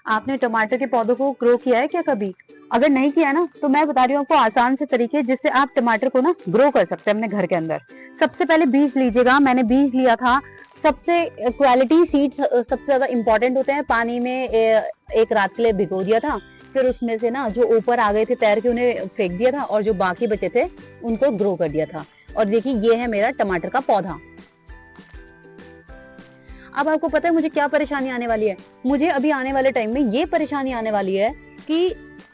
आपने टमाटर के पौधों को ग्रो किया है क्या कभी? अगर नहीं किया ना तो मैं बता रही हूँ आपको आसान से तरीके जिससे आप टमाटर को ना ग्रो कर सकते हैं अपने घर के अंदर। सबसे पहले बीज लीजिएगा। मैंने बीज लिया था। सबसे क्वालिटी सीड्स सबसे ज्यादा इंपॉर्टेंट होते हैं। पानी में एक रात के लिए भिगो दिया था। फिर उसमें से ना जो ऊपर आ गए थे तैर के उन्हें फेंक दिया था और जो बाकी बचे थे उनको ग्रो कर दिया था। और देखिए ये है मेरा टमाटर का पौधा। अब आपको पता है मुझे क्या परेशानी आने वाली है? मुझे अभी आने वाले टाइम में ये परेशानी आने वाली है कि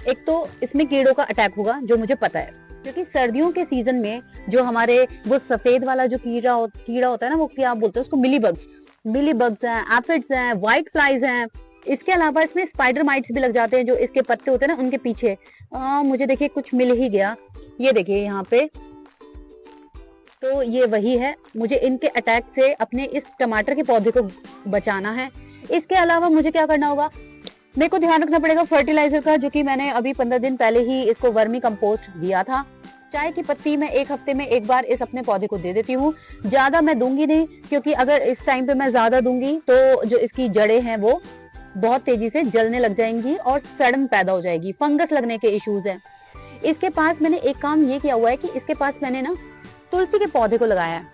एक तो इसमें कीड़ों का अटैक होगा, जो मुझे पता है, क्योंकि सर्दियों के सीजन में जो हमारे वो सफेद वाला जो कीड़ा होता है ना, वो क्या आप बोलते हैं उसको, मिली बग्स हैं, एफिड्स हैं, व्हाइट फ्लाइज हैं। इसके अलावा इसमें स्पाइडर माइट्स भी लग जाते हैं, जो इसके पत्ते होते हैं ना उनके पीछे। मुझे देखिए कुछ मिल ही गया। ये देखिए यहाँ पे, तो ये वही है। मुझे इनके अटैक से अपने इस टमाटर के पौधे को बचाना है। इसके अलावा मुझे क्या करना होगा, मेरे को ध्यान रखना पड़ेगा फर्टिलाइजर का, जो कि मैंने अभी 15 दिन पहले ही इसको वर्मी कंपोस्ट दिया था। चाय की पत्ती मैं 1 हफ्ते में 1 बार इस अपने पौधे को दे देती हूँ। ज्यादा मैं दूंगी नहीं, क्योंकि अगर इस टाइम पे मैं ज्यादा दूंगी तो जो इसकी जड़ें हैं वो बहुत तेजी से जलने लग जाएंगी और सड़न पैदा हो जाएगी, फंगस लगने के इश्यूज हैं। इसके पास मैंने एक काम ये किया हुआ है कि इसके पास मैंने ना तुलसी के पौधे को लगाया है,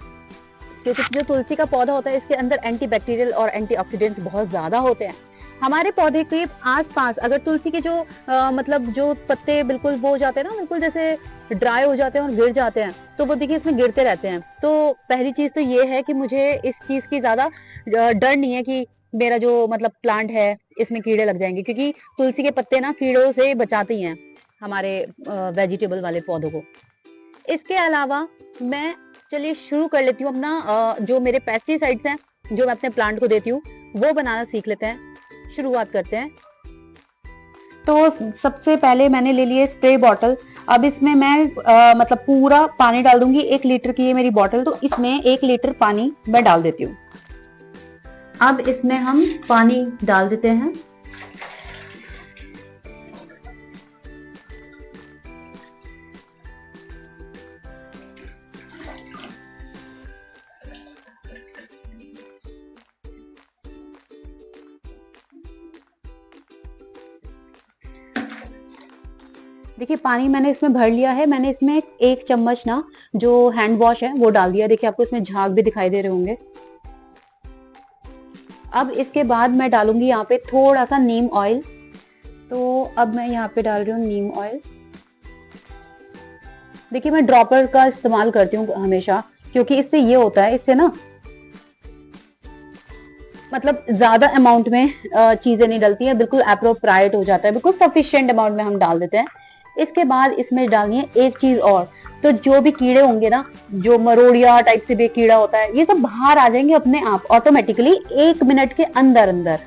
क्योंकि जो तुलसी का पौधा होता है इसके अंदर एंटीबैक्टीरियल और एंटीऑक्सीडेंट्स बहुत ज्यादा होते हैं। हमारे पौधे के आसपास अगर तुलसी के जो मतलब जो पत्ते बिल्कुल वो हो जाते हैं ना, बिल्कुल जैसे ड्राई हो जाते हैं और गिर जाते हैं, तो वो देखिए इसमें गिरते रहते हैं। तो पहली चीज तो ये है कि मुझे इस चीज की ज्यादा डर नहीं है कि मेरा जो मतलब प्लांट है इसमें कीड़े लग जाएंगे, क्योंकि तुलसी के पत्ते ना कीड़ों से बचाती हैं हमारे वेजिटेबल वाले पौधों को। इसके अलावा मैं चलिए शुरू कर लेती हूँ अपना जो मेरे पेस्टिसाइड्स हैं जो मैं अपने प्लांट को देती हूँ वो बनाना सीख लेते हैं। शुरुआत करते हैं। तो सबसे पहले मैंने ले लिए स्प्रे बॉटल। अब इसमें मैं मतलब पूरा पानी डाल दूंगी। 1 लीटर की है मेरी बॉटल, तो इसमें 1 लीटर पानी मैं डाल देती हूँ। अब इसमें हम पानी डाल देते हैं। देखिए पानी मैंने इसमें भर लिया है। मैंने इसमें 1 चम्मच ना जो हैंड वॉश है वो डाल दिया। देखिए आपको इसमें झाग भी दिखाई दे रहे होंगे। अब इसके बाद मैं डालूंगी यहाँ पे थोड़ा सा नीम ऑयल। तो अब मैं यहाँ पे डाल रही हूँ नीम ऑयल। देखिए मैं ड्रॉपर का इस्तेमाल करती हूँ हमेशा, क्योंकि इससे ये होता है, इससे ना मतलब ज्यादा अमाउंट में चीजें नहीं डलती है, बिल्कुल एप्रोप्राइट हो जाता है, बिल्कुल सफिशिएंट अमाउंट में हम डाल देते हैं। इसके बाद इसमें डालनी है एक चीज और, तो जो भी कीड़े होंगे ना, जो मरोड़िया टाइप से भी कीड़ा होता है, ये सब बाहर आ जाएंगे अपने आप ऑटोमेटिकली 1 मिनट के अंदर अंदर।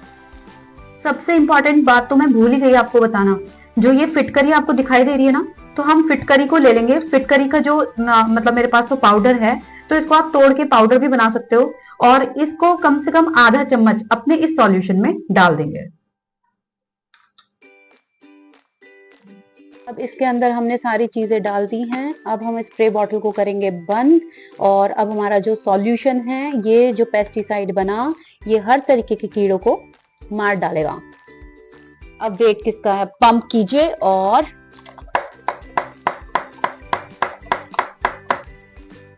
सबसे इंपॉर्टेंट बात तो मैं भूल ही गई आपको बताना, जो ये फिटकरी आपको दिखाई दे रही है ना, तो हम फिटकरी को ले लेंगे। फिटकरी का जो मतलब मेरे पास तो पाउडर है, तो इसको आप तोड़ के पाउडर भी बना सकते हो, और इसको कम से कम आधा चम्मच अपने इस सॉल्यूशन में डाल देंगे। अब इसके अंदर हमने सारी चीजें डाल दी हैं। अब हम स्प्रे बॉटल को करेंगे बंद, और अब हमारा जो सॉल्यूशन है, ये जो पेस्टिसाइड बना, ये हर तरीके के कीड़ों को मार डालेगा। अब वेट किसका है, पंप कीजिए और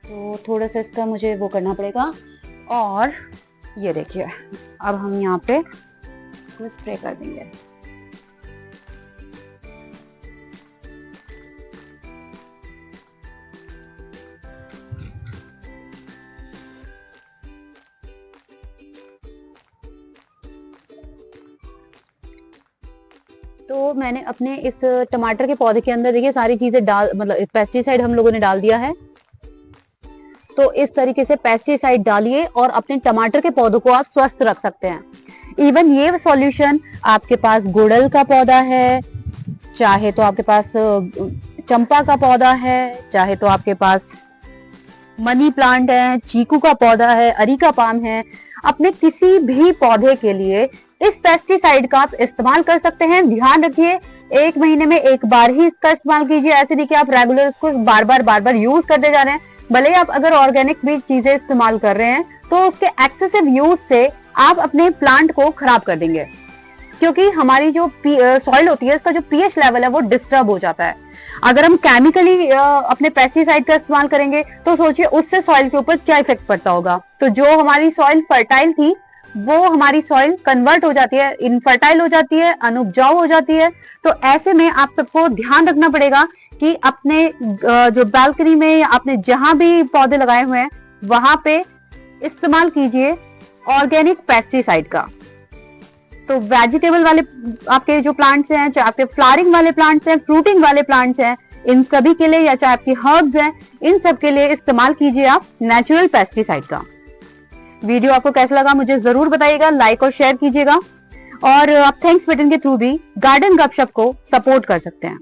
तो थोड़ा सा इसका मुझे वो करना पड़ेगा। और ये देखिए अब हम यहाँ पे इसको स्प्रे कर देंगे। तो मैंने अपने इस टमाटर के पौधे के अंदर देखिए सारी चीजें डाल, मतलब पेस्टिसाइड हम लोगों ने डाल दिया है। तो इस तरीके से पेस्टिसाइड डालिए और अपने टमाटर के पौधों को आप स्वस्थ रख सकते हैं। इवन ये सॉल्यूशन आपके पास गुड़हल का पौधा है, चाहे तो आपके पास चंपा का पौधा है, चाहे तो आपके पास मनी प्लांट है, चीकू का पौधा है, अरीका पाम है, अपने किसी भी पौधे के लिए इस पेस्टिसाइड का आप इस्तेमाल कर सकते हैं। ध्यान रखिए 1 महीने में 1 बार ही इसका इस्तेमाल कीजिए। ऐसे नहीं कि आप रेगुलर इसको बार बार यूज करते जा रहे हैं। भले ही आप अगर ऑर्गेनिक भी चीजें इस्तेमाल कर रहे हैं, तो उसके एक्सेसिव यूज से आप अपने प्लांट को खराब कर देंगे। क्योंकि हमारी जो सॉइल होती है, इसका जो पीएच लेवल है वो डिस्टर्ब हो जाता है। अगर हम केमिकली अपने पेस्टिसाइड का इस्तेमाल करेंगे तो सोचिए उससे सॉइल के ऊपर क्या इफेक्ट पड़ता होगा। तो जो हमारी सॉइल फर्टाइल थी वो हमारी सॉइल कन्वर्ट हो जाती है, इनफर्टाइल हो जाती है, अनुपजाऊ हो जाती है। तो ऐसे में आप सबको ध्यान रखना पड़ेगा कि अपने जो बालकनी में या आपने जहां भी पौधे लगाए हुए हैं वहां पे इस्तेमाल कीजिए ऑर्गेनिक पेस्टिसाइड का। तो वेजिटेबल वाले आपके जो प्लांट्स हैं, चाहे आपके फ्लावरिंग वाले प्लांट्स हैं, फ्रूटिंग वाले प्लांट्स हैं, इन सभी के लिए, या चाहे आपकी हर्ब्स हैं, इन सब के लिए इस्तेमाल कीजिए आप नेचुरल पेस्टिसाइड का। वीडियो आपको कैसा लगा मुझे जरूर बताइएगा, लाइक और शेयर कीजिएगा। और आप थैंक्स बटन के थ्रू भी गार्डन गपशप को सपोर्ट कर सकते हैं।